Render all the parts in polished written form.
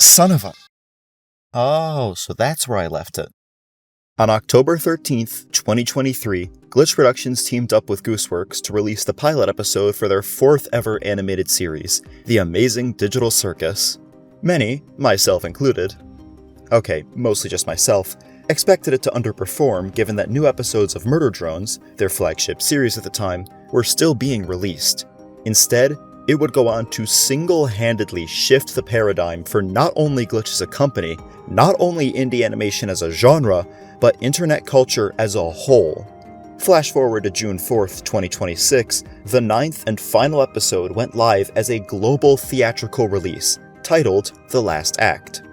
Son of a... Oh, so that's where I left it. On October 13th, 2023, Glitch Productions teamed up with Gooseworks to release the pilot episode for their 4th ever animated series, The Amazing Digital Circus. Many, myself included, mostly just myself, expected it to underperform given that new episodes of Murder Drones, their flagship series at the time, were still being released. Instead, it would go on to single-handedly shift the paradigm for not only Glitch as a company, not only indie animation as a genre, but internet culture as a whole. Flash forward to June 4th, 2026, the 9th and final episode went live as a global theatrical release, titled The Last Act.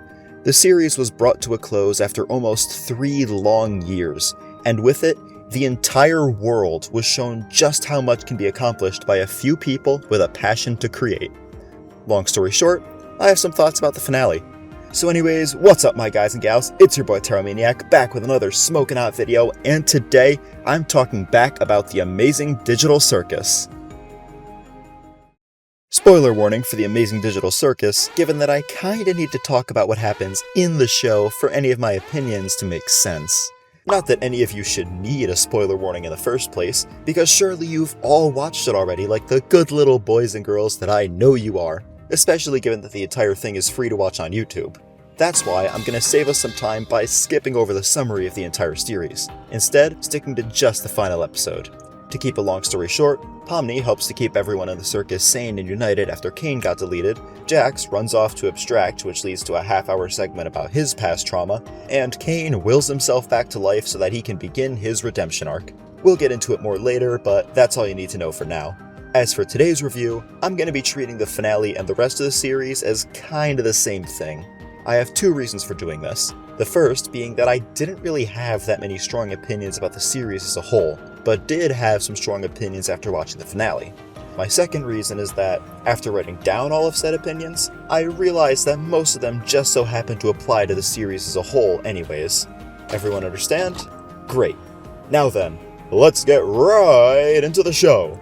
The series was brought to a close after almost 3 long years, and with it, the entire world was shown just how much can be accomplished by a few people with a passion to create. Long story short, I have some thoughts about the finale. So anyways, what's up my guys and gals, it's your boy Tyromaniac, back with another smoking hot video, and today, I'm talking back about the Amazing Digital Circus. Spoiler warning for the Amazing Digital Circus, given that I kinda need to talk about what happens in the show for any of my opinions to make sense. Not that any of you should need a spoiler warning in the first place, because surely you've all watched it already like the good little boys and girls that I know you are, especially given that the entire thing is free to watch on YouTube. That's why I'm gonna save us some time by skipping over the summary of the entire series, instead sticking to just the final episode. To keep a long story short, Pomni helps to keep everyone in the circus sane and united after Kane got deleted, Jax runs off to abstract, which leads to a half-hour segment about his past trauma, and Kane wills himself back to life so that he can begin his redemption arc. We'll get into it more later, but that's all you need to know for now. As for today's review, I'm going to be treating the finale and the rest of the series as kinda the same thing. I have 2 reasons for doing this. The first being that I didn't really have that many strong opinions about the series as a whole, but did have some strong opinions after watching the finale. My second reason is that, after writing down all of said opinions, I realized that most of them just so happen to apply to the series as a whole anyways. Everyone understand? Great. Now then, let's get right into the show!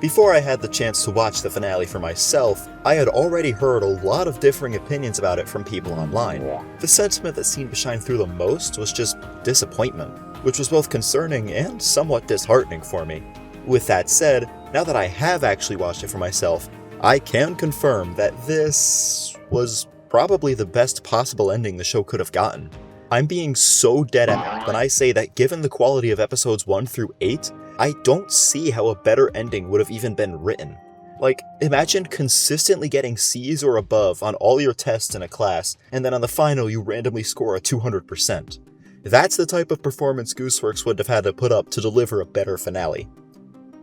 Before I had the chance to watch the finale for myself, I had already heard a lot of differing opinions about it from people online. The sentiment that seemed to shine through the most was just disappointment, which was both concerning and somewhat disheartening for me. With that said, now that I have actually watched it for myself, I can confirm that this was probably the best possible ending the show could have gotten. I'm being so dead at when I say that given the quality of episodes 1 through 8, I don't see how a better ending would have even been written. Like, imagine consistently getting C's or above on all your tests in a class, and then on the final you randomly score a 200%. That's the type of performance Gooseworks would have had to put up to deliver a better finale.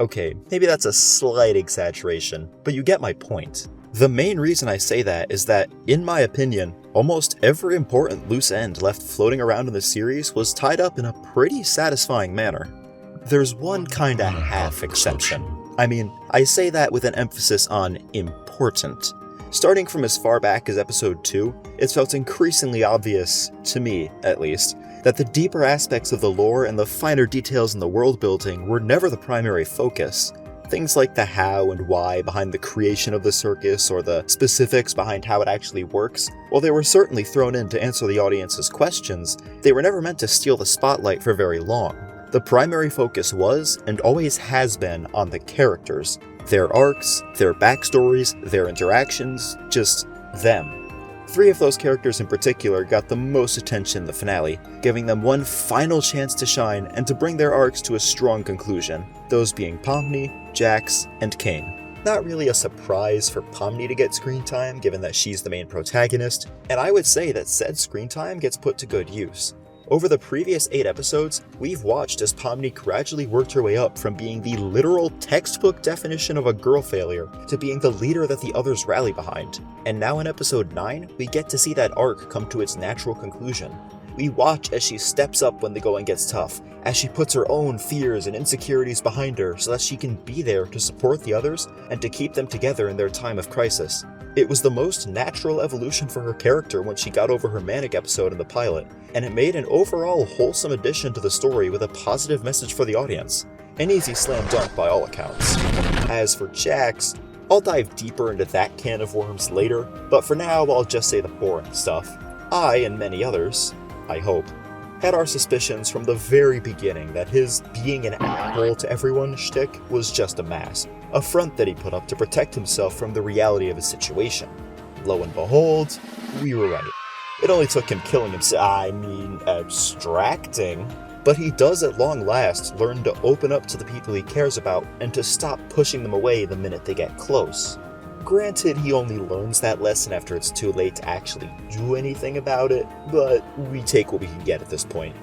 Okay, maybe that's a slight exaggeration, but you get my point. The main reason I say that is that, in my opinion, almost every important loose end left floating around in the series was tied up in a pretty satisfying manner. There's one kinda half exception. I mean, I say that with an emphasis on important. Starting from as far back as episode 2, it felt increasingly obvious, to me at least, that the deeper aspects of the lore and the finer details in the world building were never the primary focus. Things like the how and why behind the creation of the circus or the specifics behind how it actually works, while they were certainly thrown in to answer the audience's questions, they were never meant to steal the spotlight for very long. The primary focus was, and always has been, on the characters, their arcs, their backstories, their interactions, just them. 3 of those characters in particular got the most attention in the finale, giving them one final chance to shine and to bring their arcs to a strong conclusion, those being Pomni, Jax, and Kane. Not really a surprise for Pomni to get screen time given that she's the main protagonist, and I would say that said screen time gets put to good use. Over the previous 8 episodes, we've watched as Pomni gradually worked her way up from being the literal textbook definition of a girl failure to being the leader that the others rally behind. And now in episode 9, we get to see that arc come to its natural conclusion. We watch as she steps up when the going gets tough, as she puts her own fears and insecurities behind her so that she can be there to support the others and to keep them together in their time of crisis. It was the most natural evolution for her character when she got over her manic episode in the pilot, and it made an overall wholesome addition to the story with a positive message for the audience. An easy slam dunk by all accounts. As for Jax, I'll dive deeper into that can of worms later, but for now I'll just say the boring stuff. I, and many others, I hope, had our suspicions from the very beginning that his being an asshole to everyone shtick was just a mask, a front that he put up to protect himself from the reality of his situation. Lo and behold, we were right. It only took him killing himself, abstracting, but he does at long last learn to open up to the people he cares about and to stop pushing them away the minute they get close. Granted, he only learns that lesson after it's too late to actually do anything about it, but we take what we can get at this point.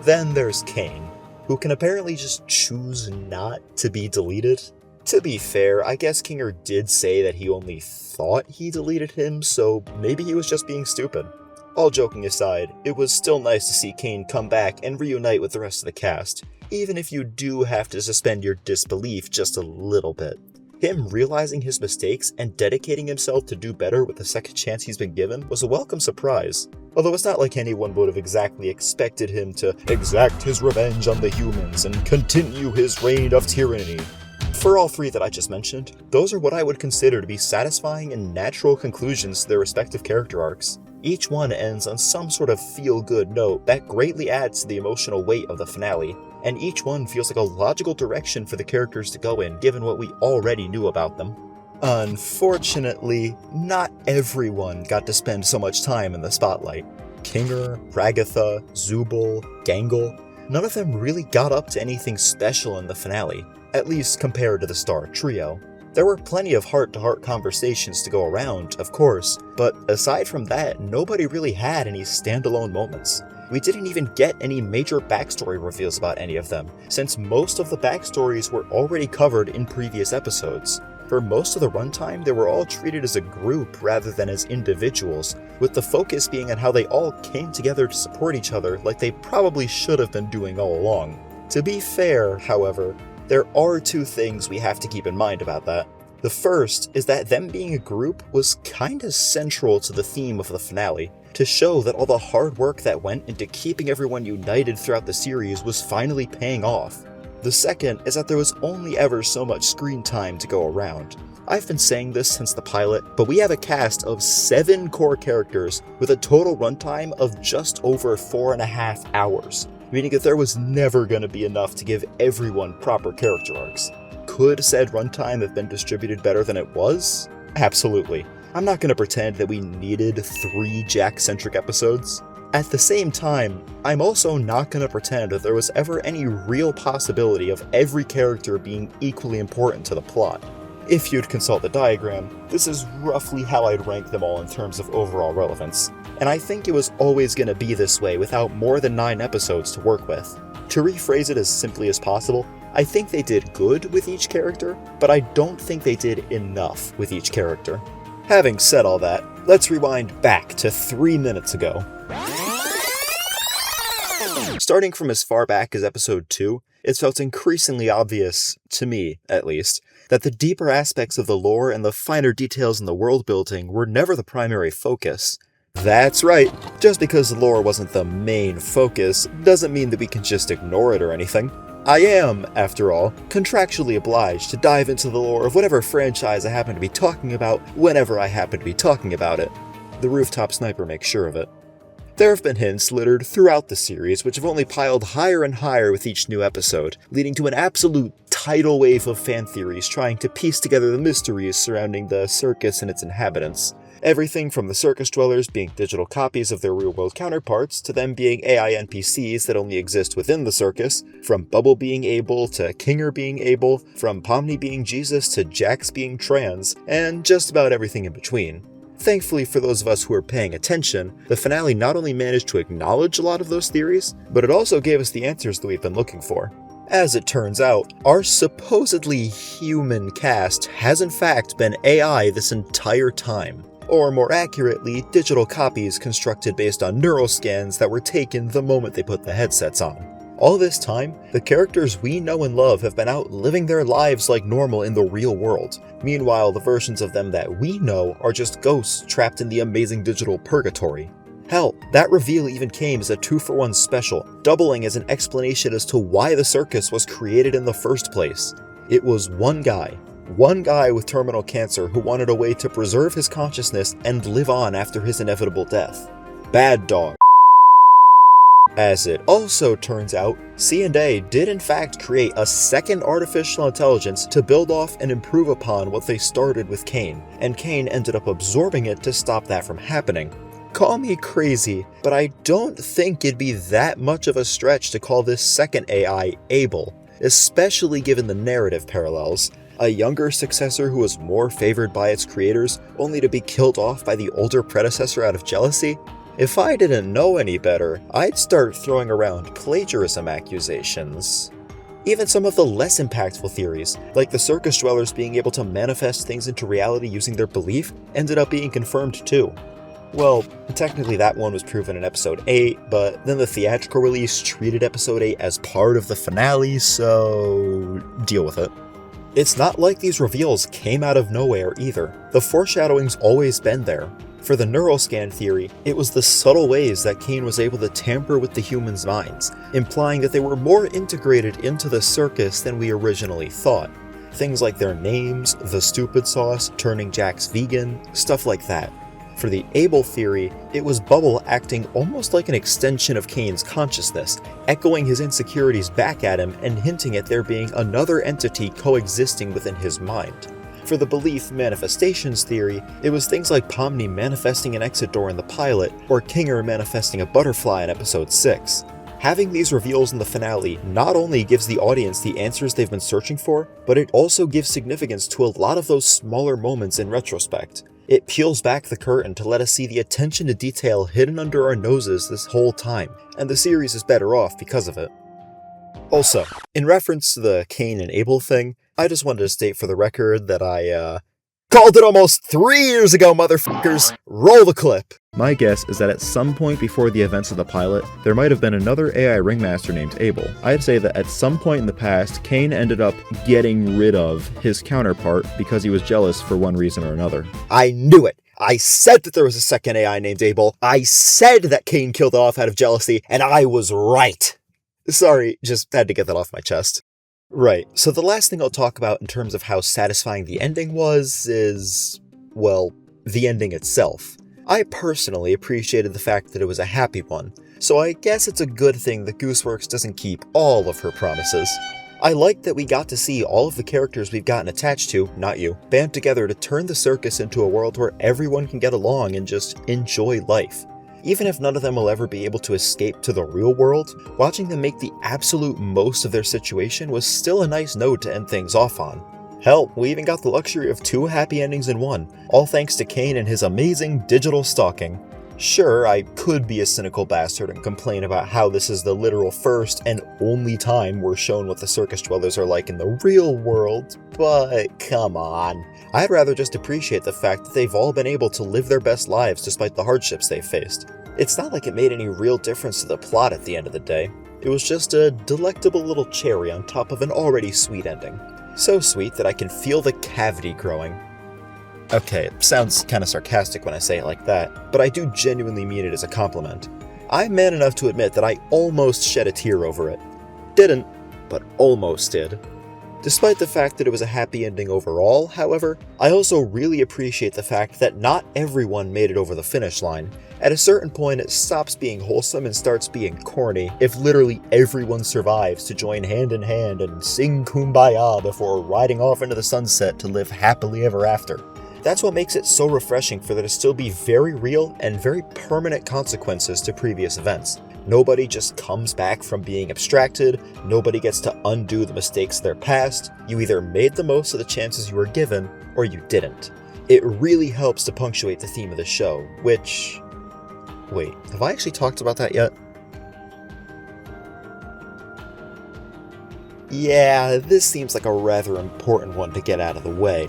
Then there's Kane, who can apparently just choose not to be deleted. To be fair, I guess Kinger did say that he only thought he deleted him, so maybe he was just being stupid. All joking aside, it was still nice to see Kane come back and reunite with the rest of the cast, even if you do have to suspend your disbelief just a little bit. Him realizing his mistakes and dedicating himself to do better with the second chance he's been given was a welcome surprise, although it's not like anyone would have exactly expected him to exact his revenge on the humans and continue his reign of tyranny. For all three that I just mentioned, those are what I would consider to be satisfying and natural conclusions to their respective character arcs. Each one ends on some sort of feel-good note that greatly adds to the emotional weight of the finale, and each one feels like a logical direction for the characters to go in given what we already knew about them. Unfortunately, not everyone got to spend so much time in the spotlight. Kinger, Ragatha, Zubul, Gangle, none of them really got up to anything special in the finale, at least compared to the Star Trio. There were plenty of heart-to-heart conversations to go around, of course, but aside from that, nobody really had any standalone moments. We didn't even get any major backstory reveals about any of them, since most of the backstories were already covered in previous episodes. For most of the runtime, they were all treated as a group rather than as individuals, with the focus being on how they all came together to support each other like they probably should have been doing all along. To be fair, however, there are two things we have to keep in mind about that. The first is that them being a group was kinda central to the theme of the finale, to show that all the hard work that went into keeping everyone united throughout the series was finally paying off. The second is that there was only ever so much screen time to go around. I've been saying this since the pilot, but we have a cast of 7 core characters with a total runtime of just over 4.5 hours. Meaning that there was never going to be enough to give everyone proper character arcs. Could said runtime have been distributed better than it was? Absolutely. I'm not going to pretend that we needed 3 Jack-centric episodes. At the same time, I'm also not going to pretend that there was ever any real possibility of every character being equally important to the plot. If you'd consult the diagram, this is roughly how I'd rank them all in terms of overall relevance, and I think it was always going to be this way without more than 9 episodes to work with. To rephrase it as simply as possible, I think they did good with each character, but I don't think they did enough with each character. Having said all that, let's rewind back to 3 minutes ago. Starting from as far back as episode 2, it felt increasingly obvious, to me at least, that the deeper aspects of the lore and the finer details in the world building were never the primary focus. That's right, just because the lore wasn't the main focus doesn't mean that we can just ignore it or anything. I am, after all, contractually obliged to dive into the lore of whatever franchise I happen to be talking about whenever I happen to be talking about it. The Rooftop Sniper makes sure of it. There have been hints littered throughout the series which have only piled higher and higher with each new episode, leading to an absolute tidal wave of fan theories trying to piece together the mysteries surrounding the circus and its inhabitants. Everything from the circus dwellers being digital copies of their real-world counterparts, to them being AI NPCs that only exist within the circus, from Bubble being able to Kinger being able, from Pomni being Jesus to Jax being trans, and just about everything in between. Thankfully for those of us who are paying attention, the finale not only managed to acknowledge a lot of those theories, but it also gave us the answers that we've been looking for. As it turns out, our supposedly human cast has in fact been AI this entire time. Or more accurately, digital copies constructed based on neural scans that were taken the moment they put the headsets on. All this time, the characters we know and love have been out living their lives like normal in the real world. Meanwhile, the versions of them that we know are just ghosts trapped in the Amazing Digital Purgatory. Hell, that reveal even came as a 2-for-1 special, doubling as an explanation as to why the circus was created in the first place. It was one guy, one guy with terminal cancer who wanted a way to preserve his consciousness and live on after his inevitable death. Bad dog. As it also turns out, C&A did in fact create a second artificial intelligence to build off and improve upon what they started with Kane, and Kane ended up absorbing it to stop that from happening. Call me crazy, but I don't think it'd be that much of a stretch to call this second AI Abel, especially given the narrative parallels. A younger successor who was more favored by its creators, only to be killed off by the older predecessor out of jealousy? If I didn't know any better, I'd start throwing around plagiarism accusations. Even some of the less impactful theories, like the circus dwellers being able to manifest things into reality using their belief, ended up being confirmed too. Well, technically that one was proven in episode 8, but then the theatrical release treated episode 8 as part of the finale, so deal with it. It's not like these reveals came out of nowhere either. The foreshadowing's always been there. For the neural scan theory, it was the subtle ways that Kane was able to tamper with the humans' minds, implying that they were more integrated into the circus than we originally thought. Things like their names, the stupid sauce, turning Jax vegan, stuff like that. For the Abel theory, it was Bubble acting almost like an extension of Kane's consciousness, echoing his insecurities back at him and hinting at there being another entity coexisting within his mind. For the belief manifestations theory, it was things like Pomni manifesting an exit door in the pilot, or Kinger manifesting a butterfly in episode 6. Having these reveals in the finale not only gives the audience the answers they've been searching for, but it also gives significance to a lot of those smaller moments in retrospect. It peels back the curtain to let us see the attention to detail hidden under our noses this whole time, and the series is better off because of it. Also, in reference to the Kane and Abel thing, I just wanted to state for the record that I, called it almost 3 years ago, motherfuckers! Roll the clip! My guess is that at some point before the events of the pilot, there might have been another AI ringmaster named Abel. I'd say that at some point in the past, Kane ended up getting rid of his counterpart because he was jealous for one reason or another. I knew it! I said that there was a second AI named Abel. I said that Kane killed it off out of jealousy, and I was right! Sorry, just had to get that off my chest. Right, so the last thing I'll talk about in terms of how satisfying the ending was is, well, the ending itself. I personally appreciated the fact that it was a happy one, so I guess it's a good thing that Gooseworks doesn't keep all of her promises. I liked that we got to see all of the characters we've gotten attached to, not you, band together to turn the circus into a world where everyone can get along and just enjoy life. Even if none of them will ever be able to escape to the real world, watching them make the absolute most of their situation was still a nice note to end things off on. Hell, we even got the luxury of 2 happy endings in one, all thanks to Kane and his amazing digital stalking. Sure, I could be a cynical bastard and complain about how this is the literal first and only time we're shown what the circus dwellers are like in the real world, but come on. I'd rather just appreciate the fact that they've all been able to live their best lives despite the hardships they've faced. It's not like it made any real difference to the plot at the end of the day. It was just a delectable little cherry on top of an already sweet ending. So sweet that I can feel the cavity growing. Okay, it sounds kinda sarcastic when I say it like that, but I do genuinely mean it as a compliment. I'm man enough to admit that I almost shed a tear over it. Didn't, but almost did. Despite the fact that it was a happy ending overall, however, I also really appreciate the fact that not everyone made it over the finish line. At a certain point, it stops being wholesome and starts being corny if literally everyone survives to join hand in hand and sing Kumbaya before riding off into the sunset to live happily ever after. That's what makes it so refreshing for there to still be very real and very permanent consequences to previous events. Nobody just comes back from being abstracted, nobody gets to undo the mistakes of their past. You either made the most of the chances you were given, or you didn't. It really helps to punctuate the theme of the show, which... Wait, have I actually talked about that yet? Yeah, this seems like a rather important one to get out of the way.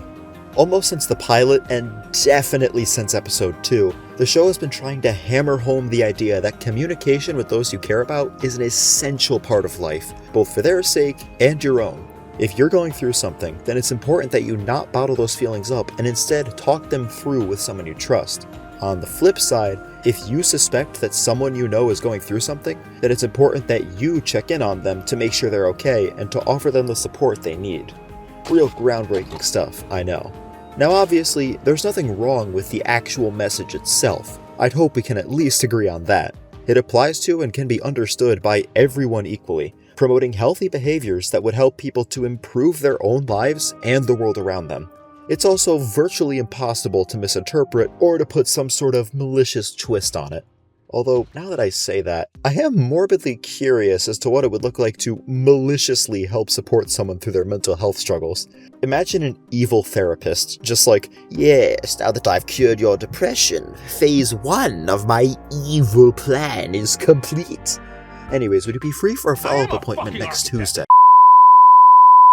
Almost since the pilot, and definitely since episode 2, the show has been trying to hammer home the idea that communication with those you care about is an essential part of life, both for their sake and your own. If you're going through something, then it's important that you not bottle those feelings up and instead talk them through with someone you trust. On the flip side, if you suspect that someone you know is going through something, then it's important that you check in on them to make sure they're okay and to offer them the support they need. Real groundbreaking stuff, I know. Now obviously, there's nothing wrong with the actual message itself. I'd hope we can at least agree on that. It applies to and can be understood by everyone equally, promoting healthy behaviors that would help people to improve their own lives and the world around them. It's also virtually impossible to misinterpret or to put some sort of malicious twist on it. Although, now that I say that, I am morbidly curious as to what it would look like to maliciously help support someone through their mental health struggles. Imagine an evil therapist, just like, "Yes, now that I've cured your depression, phase 1 of my evil plan is complete." Anyways, would you be free for a follow-up appointment next Tuesday?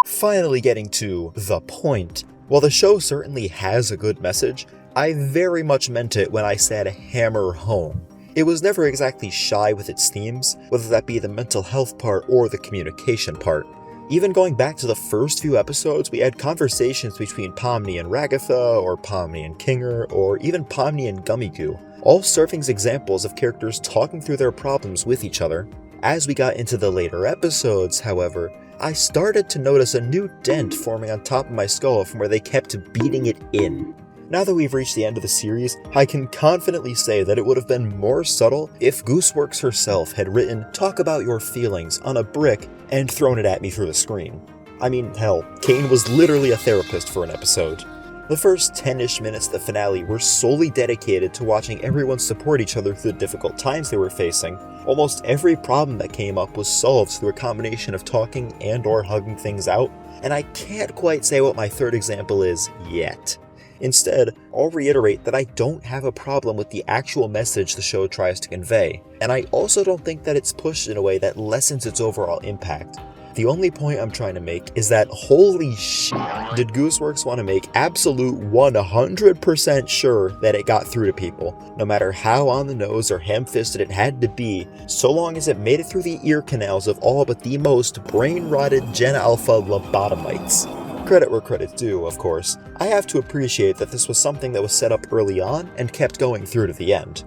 Finally getting to the point. While the show certainly has a good message, I very much meant it when I said hammer home. It was never exactly shy with its themes, whether that be the mental health part or the communication part. Even going back to the first few episodes, we had conversations between Pomni and Ragatha, or Pomni and Kinger, or even Pomni and Gummigoo, all serving as examples of characters talking through their problems with each other. As we got into the later episodes, however, I started to notice a new dent forming on top of my skull from where they kept beating it in. Now that we've reached the end of the series, I can confidently say that it would have been more subtle if Gooseworks herself had written "Talk about your feelings" on a brick and thrown it at me through the screen. I mean, hell, Kane was literally a therapist for an episode. The first 10-ish minutes of the finale were solely dedicated to watching everyone support each other through the difficult times they were facing. Almost every problem that came up was solved through a combination of talking and or hugging things out, and I can't quite say what my third example is yet. Instead, I'll reiterate that I don't have a problem with the actual message the show tries to convey, and I also don't think that it's pushed in a way that lessens its overall impact. The only point I'm trying to make is that holy shit, did Gooseworks want to make absolute 100% sure that it got through to people, no matter how on the nose or ham-fisted it had to be, so long as it made it through the ear canals of all but the most brain-rotted Gen Alpha lobotomites. Credit where credit's due, of course. I have to appreciate that this was something that was set up early on and kept going through to the end.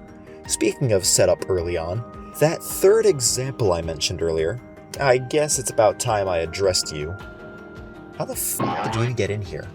Speaking of set up early on, that third example I mentioned earlier, I guess it's about time I addressed you. How the f*** did you even get in here?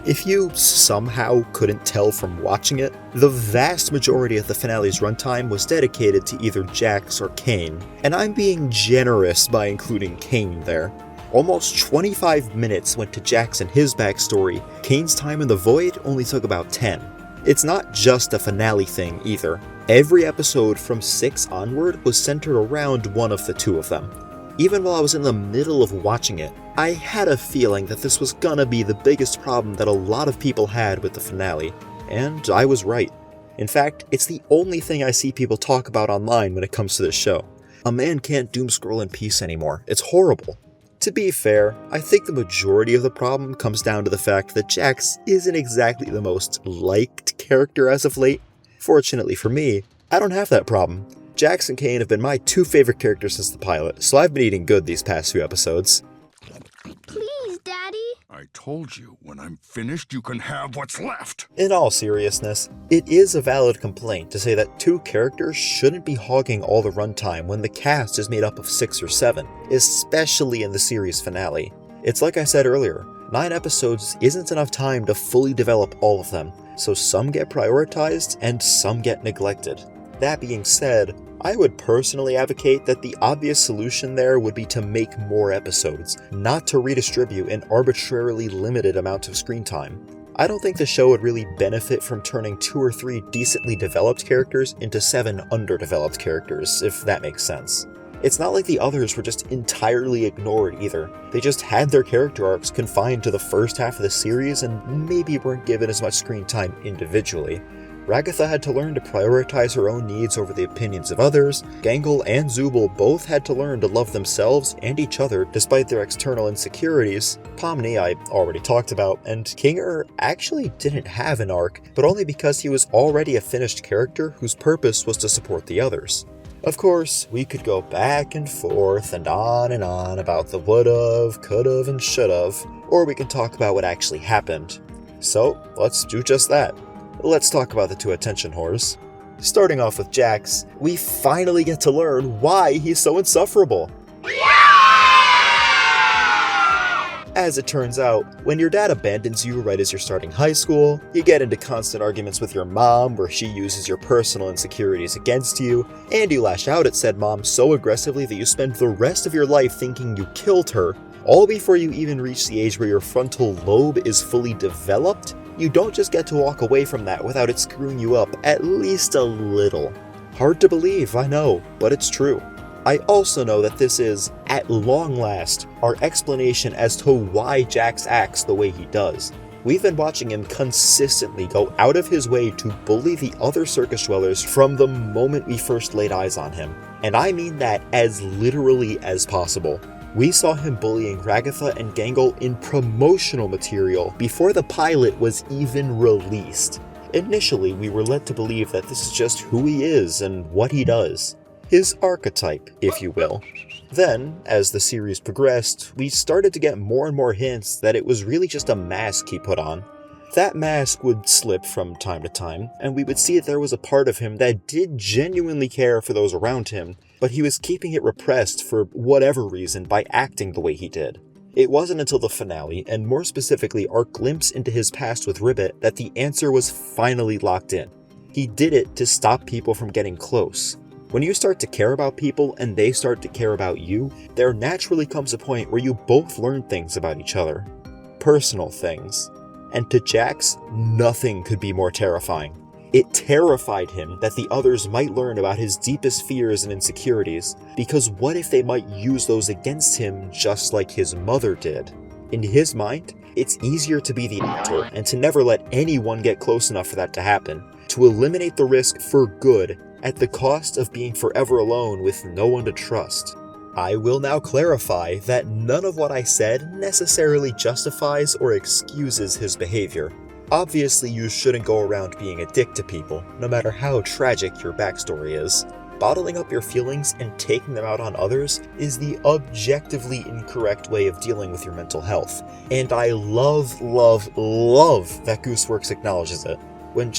If you somehow couldn't tell from watching it, the vast majority of the finale's runtime was dedicated to either Jax or Kane, and I'm being generous by including Kane there. Almost 25 minutes went to Jax and his backstory. Kane's time in the Void only took about 10. It's not just a finale thing either. Every episode from 6 onward was centered around one of the two of them. Even while I was in the middle of watching it, I had a feeling that this was gonna be the biggest problem that a lot of people had with the finale, and I was right. In fact, it's the only thing I see people talk about online when it comes to this show. A man can't doomscroll in peace anymore. It's horrible. To be fair, I think the majority of the problem comes down to the fact that Jax isn't exactly the most liked character as of late. Fortunately for me, I don't have that problem. Jax and Kane have been my two favorite characters since the pilot, so I've been eating good these past few episodes. Please, Daddy. I told you, when I'm finished, you can have what's left. In all seriousness, it is a valid complaint to say that two characters shouldn't be hogging all the runtime when the cast is made up of 6 or 7, especially in the series finale. It's like I said earlier, 9 episodes isn't enough time to fully develop all of them, so some get prioritized and some get neglected. That being said, I would personally advocate that the obvious solution there would be to make more episodes, not to redistribute an arbitrarily limited amount of screen time. I don't think the show would really benefit from turning 2 or 3 decently developed characters into 7 underdeveloped characters, if that makes sense. It's not like the others were just entirely ignored either. They just had their character arcs confined to the first half of the series and maybe weren't given as much screen time individually. Ragatha had to learn to prioritize her own needs over the opinions of others. Gangle and Zooble both had to learn to love themselves and each other despite their external insecurities. Pomni I already talked about, and Kinger actually didn't have an arc, but only because he was already a finished character whose purpose was to support the others. Of course, we could go back and forth and on about the would've, could've, and should've, or we can talk about what actually happened. So, let's do just that. Let's talk about the two attention whores. Starting off with Jax, we finally get to learn why he's so insufferable. Yeah! As it turns out, when your dad abandons you right as you're starting high school, you get into constant arguments with your mom where she uses your personal insecurities against you, and you lash out at said mom so aggressively that you spend the rest of your life thinking you killed her, all before you even reach the age where your frontal lobe is fully developed, you don't just get to walk away from that without it screwing you up at least a little. Hard to believe, I know, but it's true. I also know that this is, at long last, our explanation as to why Jax acts the way he does. We've been watching him consistently go out of his way to bully the other circus dwellers from the moment we first laid eyes on him. And I mean that as literally as possible. We saw him bullying Ragatha and Gangle in promotional material before the pilot was even released. Initially, we were led to believe that this is just who he is and what he does. His archetype, if you will. Then, as the series progressed, we started to get more and more hints that it was really just a mask he put on. That mask would slip from time to time, and we would see that there was a part of him that did genuinely care for those around him, but he was keeping it repressed for whatever reason by acting the way he did. It wasn't until the finale, and more specifically our glimpse into his past with Ribbit, that the answer was finally locked in. He did it to stop people from getting close. When you start to care about people and they start to care about you, there naturally comes a point where you both learn things about each other. Personal things. And to Jax, nothing could be more terrifying. It terrified him that the others might learn about his deepest fears and insecurities, because what if they might use those against him just like his mother did? In his mind, it's easier to be the actor and to never let anyone get close enough for that to happen, to eliminate the risk for good at the cost of being forever alone with no one to trust. I will now clarify that none of what I said necessarily justifies or excuses his behavior. Obviously, you shouldn't go around being a dick to people, no matter how tragic your backstory is. Bottling up your feelings and taking them out on others is the objectively incorrect way of dealing with your mental health, and I love that Gooseworks acknowledges it. When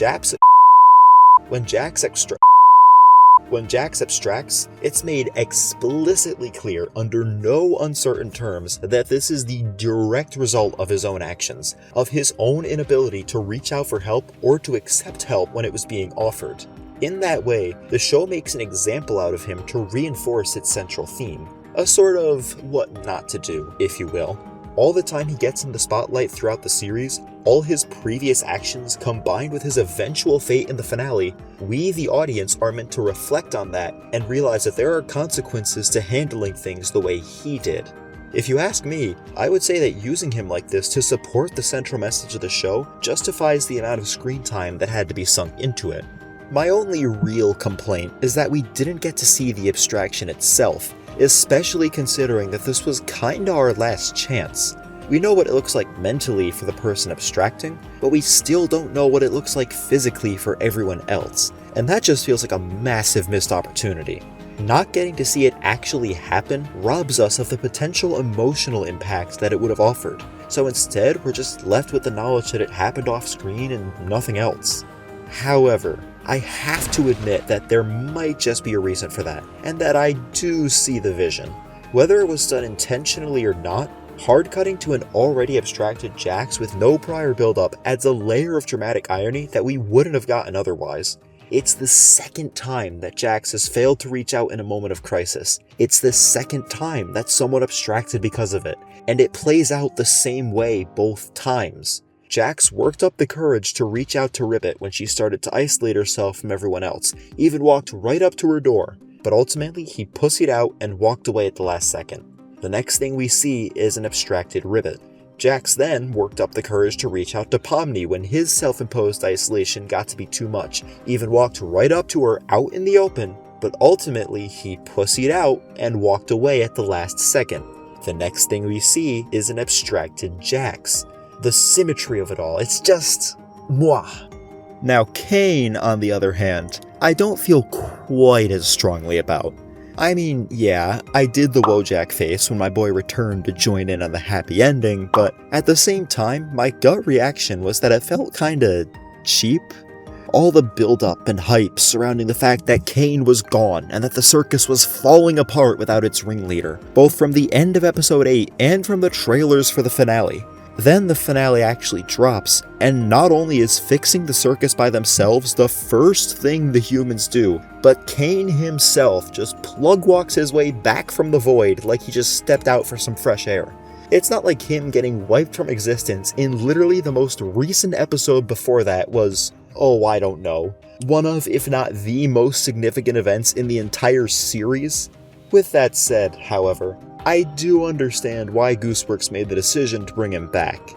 Jax abstracts, it's made explicitly clear under no uncertain terms that this is the direct result of his own actions, of his own inability to reach out for help or to accept help when it was being offered. In that way, the show makes an example out of him to reinforce its central theme, a sort of what not to do, if you will. All the time he gets in the spotlight throughout the series, all his previous actions combined with his eventual fate in the finale, we, the audience, are meant to reflect on that and realize that there are consequences to handling things the way he did. If you ask me, I would say that using him like this to support the central message of the show justifies the amount of screen time that had to be sunk into it. My only real complaint is that we didn't get to see the abstraction itself, especially considering that this was kinda our last chance. We know what it looks like mentally for the person abstracting, but we still don't know what it looks like physically for everyone else, and that just feels like a massive missed opportunity. Not getting to see it actually happen robs us of the potential emotional impact that it would have offered, so instead we're just left with the knowledge that it happened off screen and nothing else. However, I have to admit that there might just be a reason for that, and that I do see the vision. Whether it was done intentionally or not, hard-cutting to an already abstracted Jax with no prior build-up adds a layer of dramatic irony that we wouldn't have gotten otherwise. It's the second time that Jax has failed to reach out in a moment of crisis. It's the second time that someone abstracted because of it, and it plays out the same way both times. Jax worked up the courage to reach out to Ribbit when she started to isolate herself from everyone else, even walked right up to her door, but ultimately he pussied out and walked away at the last second. The next thing we see is an abstracted Ribbit. Jax then worked up the courage to reach out to Pomni when his self-imposed isolation got to be too much, even walked right up to her out in the open, but ultimately he pussied out and walked away at the last second. The next thing we see is an abstracted Jax. The symmetry of it all, it's just mwah. Now Kane, on the other hand, I don't feel quite as strongly about. I mean, yeah, I did the Wojak face when my boy returned to join in on the happy ending, but at the same time, my gut reaction was that it felt kinda cheap. All the build-up and hype surrounding the fact that Kane was gone and that the circus was falling apart without its ringleader, both from the end of episode 8 and from the trailers for the finale. Then the finale actually drops, and not only is fixing the circus by themselves the first thing the humans do, but Kane himself just plug walks his way back from the void like he just stepped out for some fresh air. It's not like him getting wiped from existence in literally the most recent episode before that was, oh, I don't know, one of, if not the most significant events in the entire series. With that said, however, I do understand why Gooseworks made the decision to bring him back.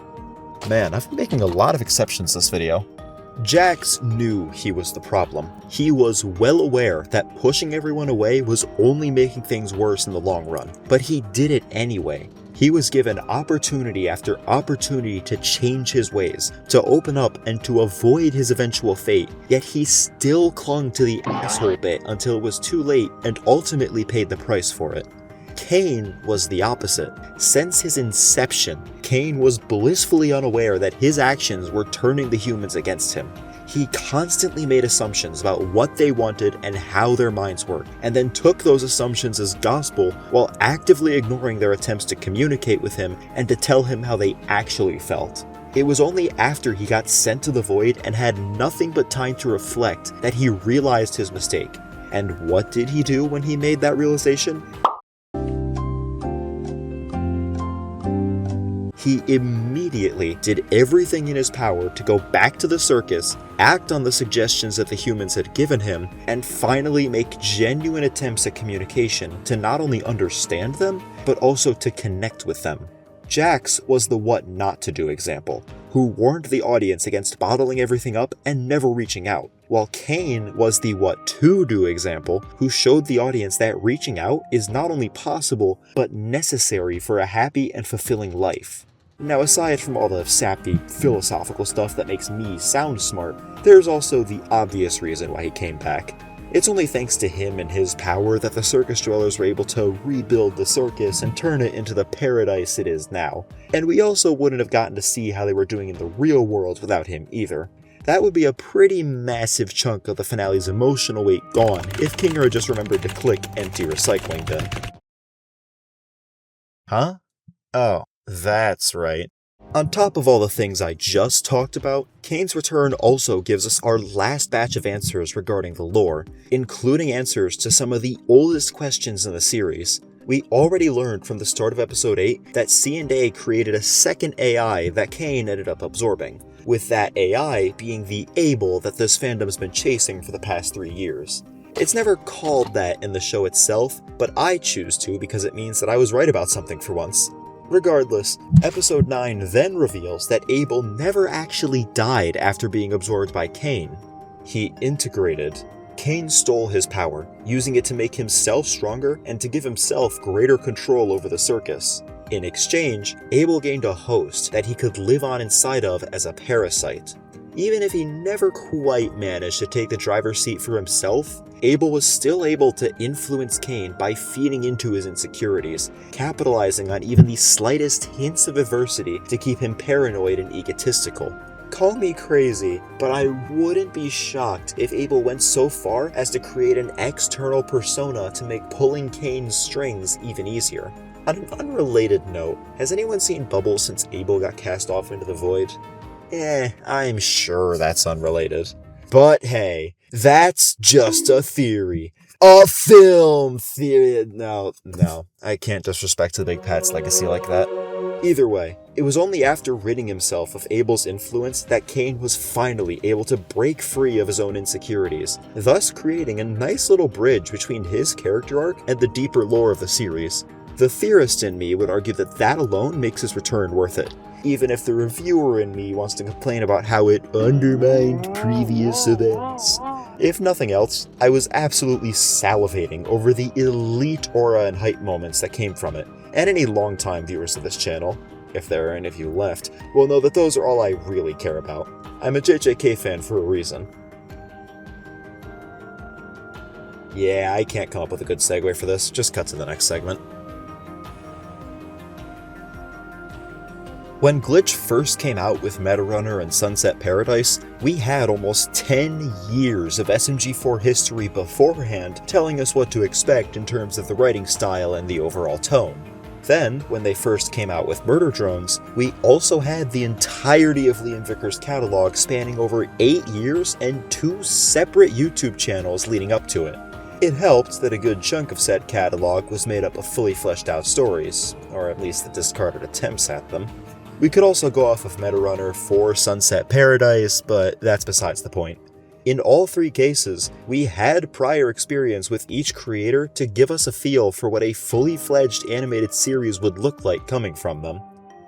Man, I've been making a lot of exceptions this video. Jax knew he was the problem. He was well aware that pushing everyone away was only making things worse in the long run, but he did it anyway. He was given opportunity after opportunity to change his ways, to open up and to avoid his eventual fate, yet he still clung to the asshole bit until it was too late and ultimately paid the price for it. Kane was the opposite. Since his inception, Kane was blissfully unaware that his actions were turning the humans against him. He constantly made assumptions about what they wanted and how their minds worked, and then took those assumptions as gospel while actively ignoring their attempts to communicate with him and to tell him how they actually felt. It was only after he got sent to the void and had nothing but time to reflect that he realized his mistake. And what did he do when he made that realization? He immediately did everything in his power to go back to the circus, act on the suggestions that the humans had given him, and finally make genuine attempts at communication to not only understand them, but also to connect with them. Jax was the what not to do example, who warned the audience against bottling everything up and never reaching out, while Kane was the what to do example, who showed the audience that reaching out is not only possible, but necessary for a happy and fulfilling life. Now, aside from all the sappy, philosophical stuff that makes me sound smart, there's also the obvious reason why he came back. It's only thanks to him and his power that the circus dwellers were able to rebuild the circus and turn it into the paradise it is now. And we also wouldn't have gotten to see how they were doing in the real world without him either. That would be a pretty massive chunk of the finale's emotional weight gone if Kinger had just remembered to click empty recycling bin. Huh? Oh. That's right. On top of all the things I just talked about, Kane's return also gives us our last batch of answers regarding the lore, including answers to some of the oldest questions in the series. We already learned from the start of episode 8 that C&A created a second AI that Kane ended up absorbing, with that AI being the Abel that this fandom's been chasing for the past 3 years. It's never called that in the show itself, but I choose to because it means that I was right about something for once. Regardless, episode 9 then reveals that Abel never actually died after being absorbed by Kane. He integrated. Kane stole his power, using it to make himself stronger and to give himself greater control over the circus. In exchange, Abel gained a host that he could live on inside of as a parasite. Even if he never quite managed to take the driver's seat for himself, Abel was still able to influence Kane by feeding into his insecurities, capitalizing on even the slightest hints of adversity to keep him paranoid and egotistical. Call me crazy, but I wouldn't be shocked if Abel went so far as to create an external persona to make pulling Kane's strings even easier. On an unrelated note, has anyone seen Bubbles since Abel got cast off into the void? I'm sure that's unrelated. But hey, that's just a theory. A film theory. No, I can't disrespect the Big Pat's legacy like that. Either way, it was only after ridding himself of Abel's influence that Kane was finally able to break free of his own insecurities, thus creating a nice little bridge between his character arc and the deeper lore of the series. The theorist in me would argue that that alone makes his return worth it, even if the reviewer in me wants to complain about how it undermined previous events. If nothing else, I was absolutely salivating over the elite aura and hype moments that came from it, and any longtime viewers of this channel, if there are any of you left, will know that those are all I really care about. I'm a JJK fan for a reason. Yeah, I can't come up with a good segue for this, just cut to the next segment. When Glitch first came out with Metarunner and Sunset Paradise, we had almost 10 years of SMG4 history beforehand telling us what to expect in terms of the writing style and the overall tone. Then, when they first came out with Murder Drones, we also had the entirety of Liam Vicker's catalog spanning over 8 years and 2 separate YouTube channels leading up to it. It helped that a good chunk of said catalog was made up of fully fleshed out stories, or at least the discarded attempts at them. We could also go off of Metarunner for Sunset Paradise, but that's besides the point. In all 3 cases, we had prior experience with each creator to give us a feel for what a fully fledged animated series would look like coming from them.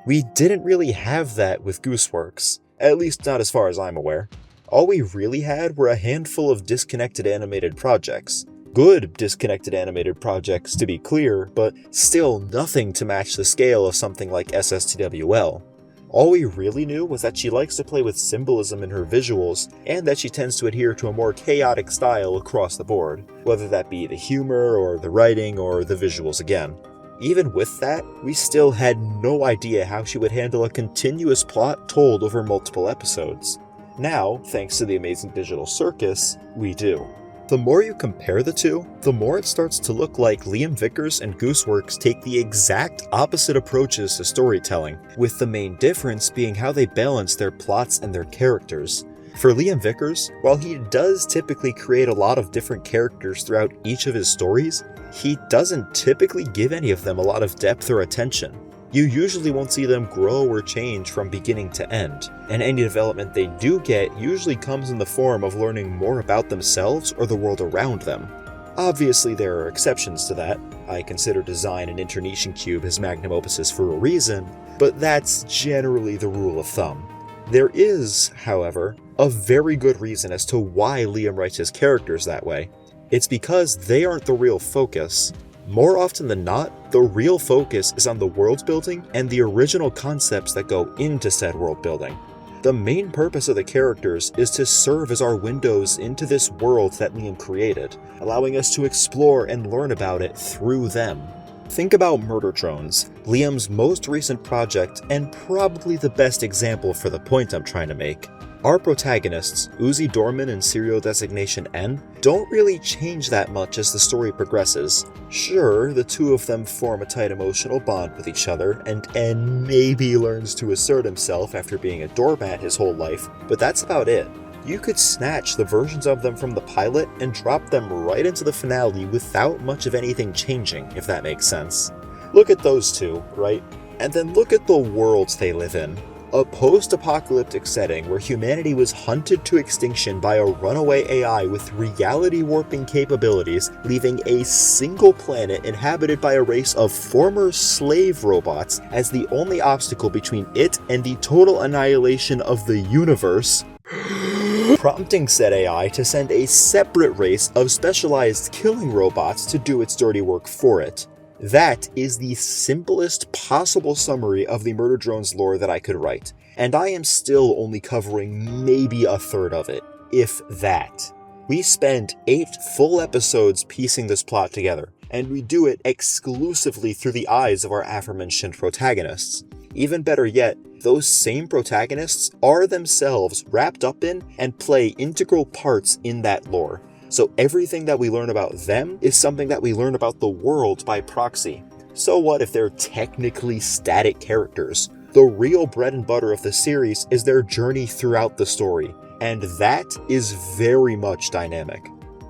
We didn't really have that with Gooseworks, at least not as far as I'm aware. All we really had were a handful of disconnected animated projects. Good disconnected animated projects, to be clear, but still nothing to match the scale of something like SSTWL. All we really knew was that she likes to play with symbolism in her visuals, and that she tends to adhere to a more chaotic style across the board, whether that be the humor, or the writing, or the visuals again. Even with that, we still had no idea how she would handle a continuous plot told over multiple episodes. Now, thanks to the Amazing Digital Circus, we do. The more you compare the two, the more it starts to look like Liam Vickers and Gooseworks take the exact opposite approaches to storytelling, with the main difference being how they balance their plots and their characters. For Liam Vickers, while he does typically create a lot of different characters throughout each of his stories, he doesn't typically give any of them a lot of depth or attention. You usually won't see them grow or change from beginning to end, and any development they do get usually comes in the form of learning more about themselves or the world around them. Obviously there are exceptions to that. I consider Design and Internation Cube his magnum opuses for a reason, but that's generally the rule of thumb. There is, however, a very good reason as to why Liam writes his characters that way. It's because they aren't the real focus. More often than not, the real focus is on the world building and the original concepts that go into said world building. The main purpose of the characters is to serve as our windows into this world that Liam created, allowing us to explore and learn about it through them. Think about Murder Drones, Liam's most recent project and probably the best example for the point I'm trying to make. Our protagonists, Uzi Dorman and Serial Designation N, don't really change that much as the story progresses. Sure, the two of them form a tight emotional bond with each other, and N maybe learns to assert himself after being a doormat his whole life, but that's about it. You could snatch the versions of them from the pilot and drop them right into the finale without much of anything changing, if that makes sense. Look at those two, right? And then look at the worlds they live in. A post-apocalyptic setting where humanity was hunted to extinction by a runaway AI with reality-warping capabilities, leaving a single planet inhabited by a race of former slave robots as the only obstacle between it and the total annihilation of the universe, prompting said AI to send a separate race of specialized killing robots to do its dirty work for it. That is the simplest possible summary of the Murder Drones lore that I could write, and I am still only covering maybe a third of it, if that. We spend 8 full episodes piecing this plot together, and we do it exclusively through the eyes of our aforementioned protagonists. Even better yet, those same protagonists are themselves wrapped up in and play integral parts in that lore. So everything that we learn about them is something that we learn about the world by proxy. So what if they're technically static characters? The real bread and butter of the series is their journey throughout the story, and that is very much dynamic.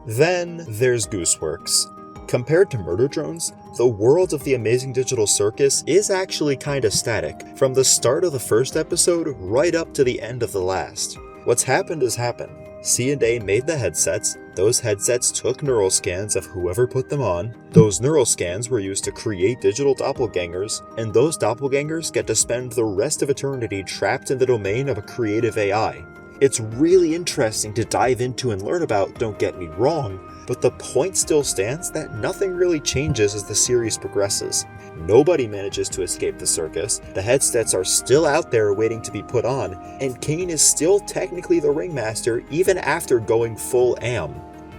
Then there's Gooseworks. Compared to Murder Drones, the world of the Amazing Digital Circus is actually kinda static, from the start of the first episode right up to the end of the last. What's happened has happened. C&A made the headsets, those headsets took neural scans of whoever put them on, those neural scans were used to create digital doppelgangers, and those doppelgangers get to spend the rest of eternity trapped in the domain of a creative AI. It's really interesting to dive into and learn about, don't get me wrong, but the point still stands that nothing really changes as the series progresses. Nobody manages to escape the circus, the headsets are still out there waiting to be put on, and Kane is still technically the ringmaster even after going full am.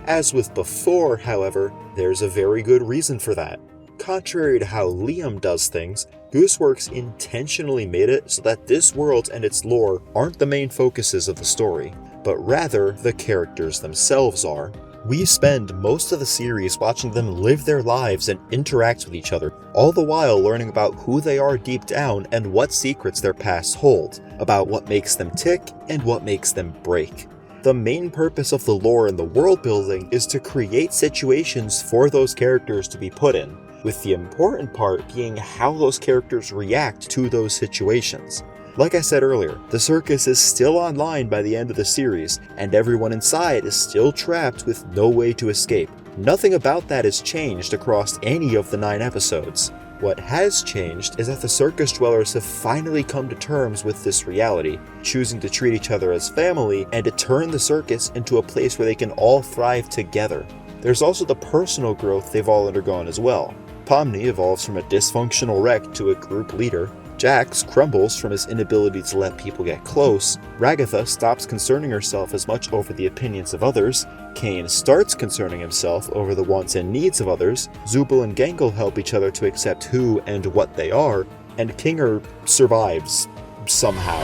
As with before, however, there's a very good reason for that. Contrary to how Liam does things, Gooseworks intentionally made it so that this world and its lore aren't the main focuses of the story, but rather the characters themselves are. We spend most of the series watching them live their lives and interact with each other, all the while learning about who they are deep down and what secrets their past hold, about what makes them tick and what makes them break. The main purpose of the lore and the world building is to create situations for those characters to be put in, with the important part being how those characters react to those situations. Like I said earlier, the circus is still online by the end of the series, and everyone inside is still trapped with no way to escape. Nothing about that has changed across any of the 9 episodes. What has changed is that the circus dwellers have finally come to terms with this reality, choosing to treat each other as family and to turn the circus into a place where they can all thrive together. There's also the personal growth they've all undergone as well. Pomni evolves from a dysfunctional wreck to a group leader, Jax crumbles from his inability to let people get close, Ragatha stops concerning herself as much over the opinions of others, Cain starts concerning himself over the wants and needs of others, Zubul and Gangle help each other to accept who and what they are, and Kinger survives. Somehow.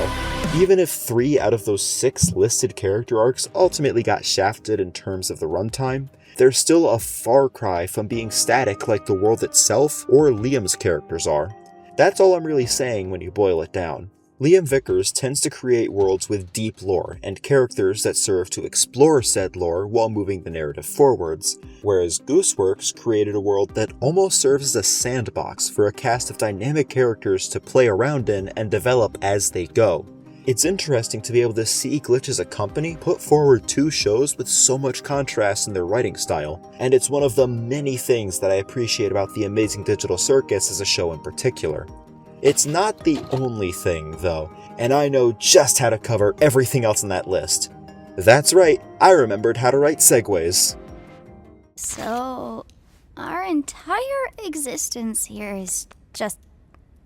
Even if 3 out of those 6 listed character arcs ultimately got shafted in terms of the runtime, they're still a far cry from being static like the world itself or Liam's characters are. That's all I'm really saying when you boil it down. Liam Vickers tends to create worlds with deep lore and characters that serve to explore said lore while moving the narrative forwards, whereas Gooseworks created a world that almost serves as a sandbox for a cast of dynamic characters to play around in and develop as they go. It's interesting to be able to see Glitch as a company put forward 2 shows with so much contrast in their writing style, and it's one of the many things that I appreciate about the Amazing Digital Circus as a show in particular. It's not the only thing, though, and I know just how to cover everything else on that list. That's right, I remembered how to write segues. So, our entire existence here is just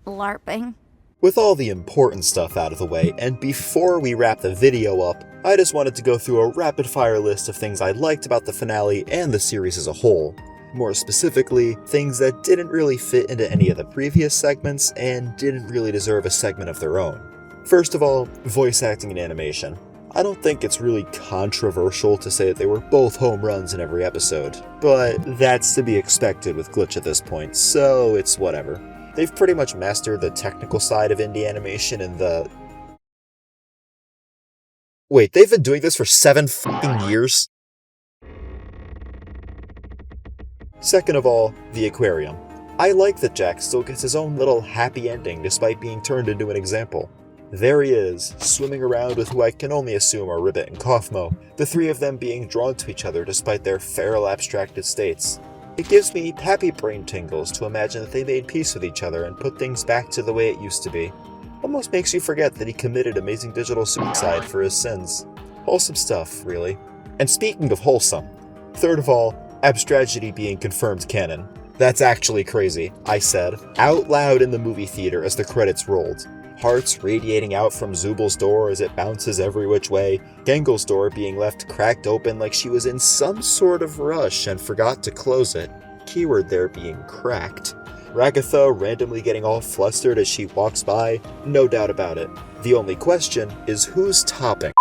LARPing. With all the important stuff out of the way, and before we wrap the video up, I just wanted to go through a rapid-fire list of things I liked about the finale and the series as a whole. More specifically, things that didn't really fit into any of the previous segments and didn't really deserve a segment of their own. First of all, voice acting and animation. I don't think it's really controversial to say that they were both home runs in every episode, but that's to be expected with Glitch at this point, so it's whatever. They've pretty much mastered the technical side of indie animation and the... Wait, they've been doing this for 7 fucking years? Second of all, the aquarium. I like that Jack still gets his own little happy ending despite being turned into an example. There he is, swimming around with who I can only assume are Ribbit and Kaufmo, the 3 of them being drawn to each other despite their feral abstracted states. It gives me happy brain tingles to imagine that they made peace with each other and put things back to the way it used to be. Almost makes you forget that he committed amazing digital suicide for his sins. Wholesome stuff, really. And speaking of wholesome, third of all, Abstragedy being confirmed canon. That's actually crazy, I said, out loud in the movie theater as the credits rolled. Hearts radiating out from Zubul's door as it bounces every which way, Gengul's door being left cracked open like she was in some sort of rush and forgot to close it. Keyword there being cracked. Ragatha randomly getting all flustered as she walks by, no doubt about it. The only question is who's topping?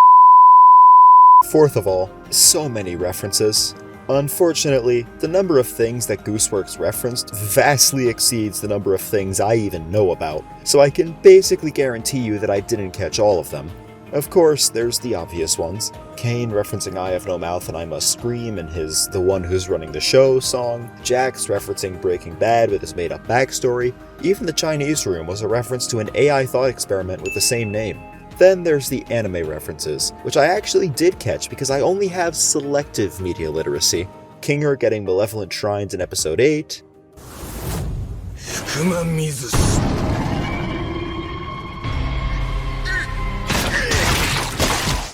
Fourth of all, so many references. Unfortunately, the number of things that Gooseworks referenced vastly exceeds the number of things I even know about, so I can basically guarantee you that I didn't catch all of them. Of course, there's the obvious ones. Cain referencing I Have No Mouth and I Must Scream in his The One Who's Running the Show song, Jax referencing Breaking Bad with his made-up backstory, even the Chinese Room was a reference to an AI thought experiment with the same name. Then there's the anime references, which I actually did catch because I only have selective media literacy. Kinger getting malevolent shrines in episode 8.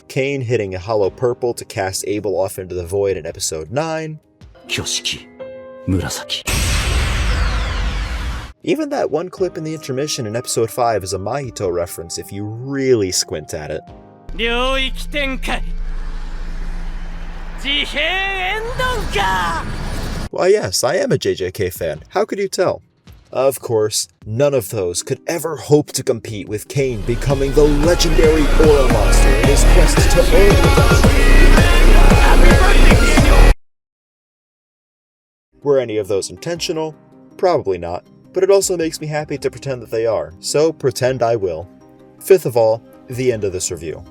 Cain hitting a hollow purple to cast Abel off into the void in episode 9. Even that one clip in the intermission in episode 5 is a Mahito reference if you really squint at it. Why yes, I am a JJK fan, how could you tell? Of course, none of those could ever hope to compete with Cain becoming the legendary aura monster in his quest to earn redemption. Were any of those intentional? Probably not, but it also makes me happy to pretend that they are, so pretend I will. Fifth of all, the end of this review.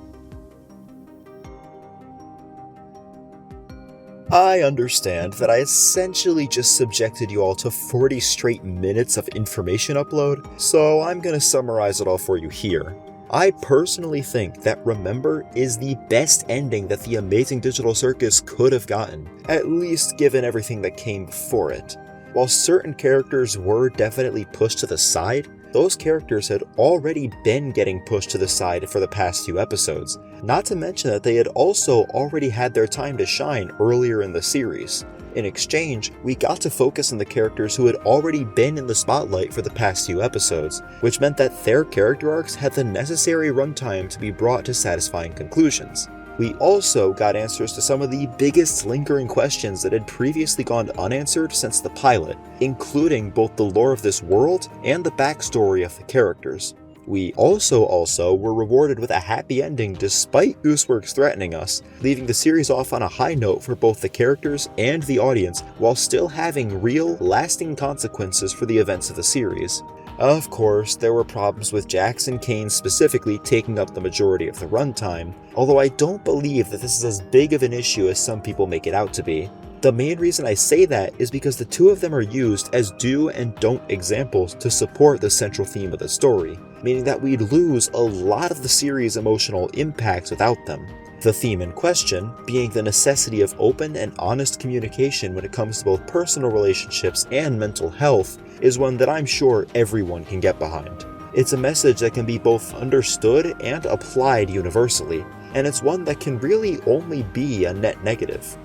I understand that I essentially just subjected you all to 40 straight minutes of information upload, so I'm gonna summarize it all for you here. I personally think that Remember is the best ending that the Amazing Digital Circus could have gotten, at least given everything that came before it. While certain characters were definitely pushed to the side, those characters had already been getting pushed to the side for the past few episodes, not to mention that they had also already had their time to shine earlier in the series. In exchange, we got to focus on the characters who had already been in the spotlight for the past few episodes, which meant that their character arcs had the necessary runtime to be brought to satisfying conclusions. We also got answers to some of the biggest lingering questions that had previously gone unanswered since the pilot, including both the lore of this world and the backstory of the characters. We also were rewarded with a happy ending despite Gooseworks threatening us, leaving the series off on a high note for both the characters and the audience while still having real, lasting consequences for the events of the series. Of course, there were problems with Jax and Cain specifically taking up the majority of the runtime, although I don't believe that this is as big of an issue as some people make it out to be. The main reason I say that is because the two of them are used as do and don't examples to support the central theme of the story, meaning that we'd lose a lot of the series' emotional impacts without them. The theme in question being the necessity of open and honest communication when it comes to both personal relationships and mental health is one that I'm sure everyone can get behind. It's a message that can be both understood and applied universally, and it's one that can really only be a net negative.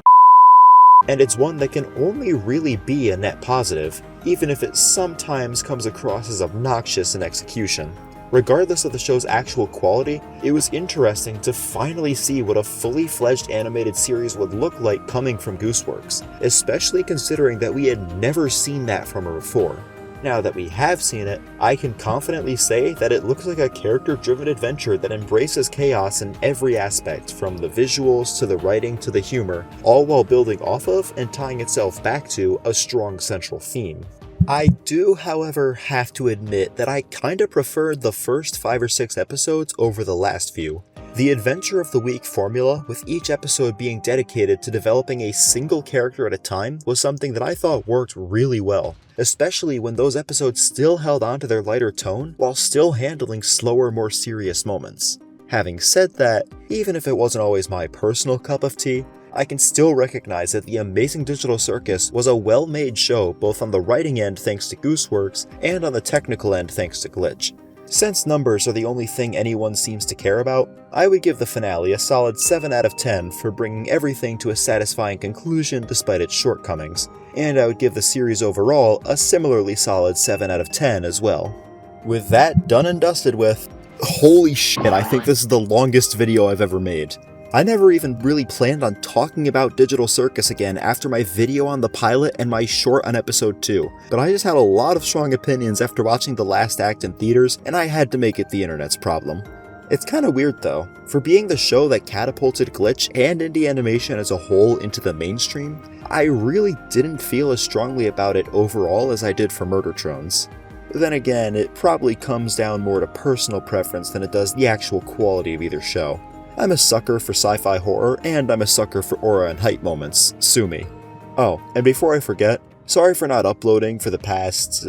And it's one that can only really be a net positive, even if it sometimes comes across as obnoxious in execution. Regardless of the show's actual quality, it was interesting to finally see what a fully fledged animated series would look like coming from Gooseworks, especially considering that we had never seen that from her before. Now that we have seen it, I can confidently say that it looks like a character-driven adventure that embraces chaos in every aspect, from the visuals to the writing to the humor, all while building off of and tying itself back to a strong central theme. I do, however, have to admit that I kinda preferred the first 5 or 6 episodes over the last few. The Adventure of the Week formula, with each episode being dedicated to developing a single character at a time, was something that I thought worked really well, especially when those episodes still held on to their lighter tone while still handling slower, more serious moments. Having said that, even if it wasn't always my personal cup of tea, I can still recognize that the Amazing Digital Circus was a well-made show both on the writing end thanks to Gooseworks and on the technical end thanks to Glitch. Since numbers are the only thing anyone seems to care about, I would give the finale a solid 7 out of 10 for bringing everything to a satisfying conclusion despite its shortcomings, and I would give the series overall a similarly solid 7 out of 10 as well. With that done and dusted with, holy shit, I think this is the longest video I've ever made. I never even really planned on talking about Digital Circus again after my video on the pilot and my short on episode 2, but I just had a lot of strong opinions after watching the last act in theaters, and I had to make it the internet's problem. It's kinda weird though, for being the show that catapulted Glitch and indie animation as a whole into the mainstream, I really didn't feel as strongly about it overall as I did for Murdertrones. Then again, it probably comes down more to personal preference than it does the actual quality of either show. I'm a sucker for sci-fi horror, and I'm a sucker for aura and hype moments, sue me. Oh, and before I forget, sorry for not uploading for the past,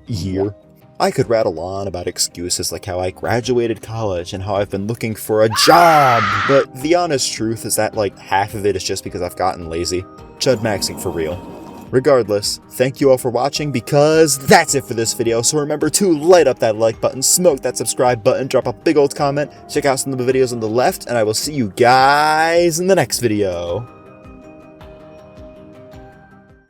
year. I could rattle on about excuses like how I graduated college and how I've been looking for a job, but the honest truth is that like half of it is just because I've gotten lazy. Chud maxing for real. Regardless, thank you all for watching because that's it for this video, so remember to light up that like button, smoke that subscribe button, drop a big old comment, check out some of the videos on the left, and I will see you guys in the next video.